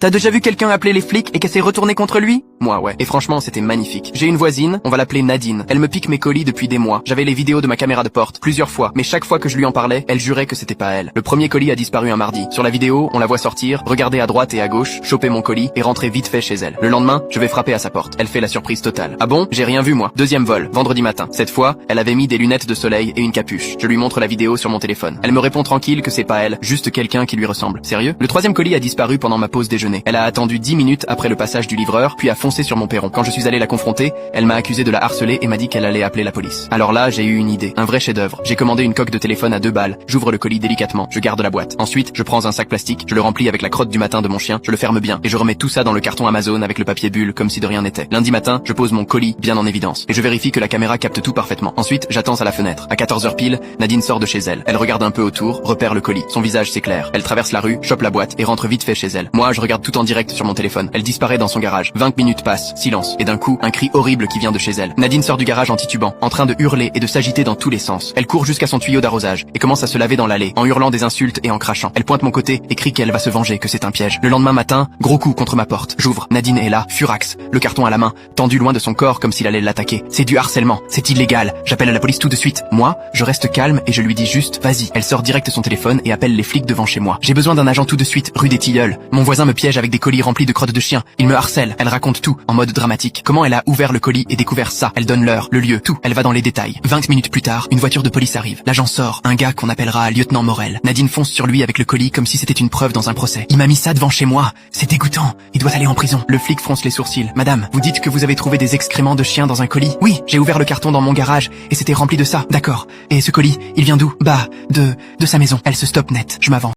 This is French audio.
T'as déjà vu quelqu'un appeler les flics et qu'elle s'est retournée contre lui? Moi, ouais. Et franchement, c'était magnifique. J'ai une voisine, on va l'appeler Nadine. Elle me pique mes colis depuis des mois. J'avais les vidéos de ma caméra de porte, plusieurs fois. Mais chaque fois que je lui en parlais, elle jurait que c'était pas elle. Le premier colis a disparu un mardi. Sur la vidéo, on la voit sortir, regarder à droite et à gauche, choper mon colis et rentrer vite fait chez elle. Le lendemain, je vais frapper à sa porte. Elle fait la surprise totale. Ah bon? J'ai rien vu moi. Deuxième vol, vendredi matin. Cette fois, elle avait mis des lunettes de soleil et une capuche. Je lui montre la vidéo sur mon téléphone. Elle me répond tranquille que c'est pas elle, juste quelqu'un qui lui ressemble. Sérieux? Le troisième colis a disparu pendant ma pause déjeuner. Elle a attendu 10 minutes après le passage du livreur, puis a foncé sur mon perron. Quand je suis allé la confronter, elle m'a accusé de la harceler et m'a dit qu'elle allait appeler la police. Alors là, j'ai eu une idée. Un vrai chef-d'œuvre. J'ai commandé une coque de téléphone à 2 balles. J'ouvre le colis délicatement. Je garde la boîte. Ensuite, je prends un sac plastique, je le remplis avec la crotte du matin de mon chien, je le ferme bien et je remets tout ça dans le carton Amazon avec le papier bulle comme si de rien n'était. Lundi matin, je pose mon colis bien en évidence et je vérifie que la caméra capte tout parfaitement. Ensuite, j'attends à la fenêtre. À 14h pile, Nadine sort de chez elle. Elle regarde un peu autour, repère le colis. Son visage s'éclaire. Elle traverse la rue, chope la boîte et rentre vite fait chez elle. Moi, je regarde tout en direct sur mon téléphone. Elle disparaît dans son garage. 20 minutes passent, silence. Et d'un coup, un cri horrible qui vient de chez elle. Nadine sort du garage en titubant, en train de hurler et de s'agiter dans tous les sens. Elle court jusqu'à son tuyau d'arrosage et commence à se laver dans l'allée, en hurlant des insultes et en crachant. Elle pointe mon côté et crie qu'elle va se venger, que c'est un piège. Le lendemain matin, gros coup contre ma porte. J'ouvre. Nadine est là, furax, le carton à la main, tendu loin de son corps comme s'il allait l'attaquer. C'est du harcèlement, c'est illégal. J'appelle à la police tout de suite. Moi, je reste calme et je lui dis juste, vas-y. Elle sort direct son téléphone et appelle les flics devant chez moi. J'ai besoin d'un agent tout de suite, rue des Tilleuls. Mon voisin me piège avec des colis remplis de crottes de chien. Il me harcèle. Elle raconte tout, en mode dramatique. Comment elle a ouvert le colis et découvert ça. Elle donne l'heure, le lieu, tout. Elle va dans les détails. 20 minutes plus tard, une voiture de police arrive. L'agent sort, un gars qu'on appellera lieutenant Morel. Nadine fonce sur lui avec le colis comme si c'était une preuve dans un procès. Il m'a mis ça devant chez moi. C'est dégoûtant. Il doit aller en prison. Le flic fronce les sourcils. Madame, vous dites que vous avez trouvé des excréments de chien dans un colis? Oui, j'ai ouvert le carton dans mon garage et c'était rempli de ça. D'accord. Et ce colis, il vient d'où? Bah, de sa maison. Elle se stoppe net. Je m'avance.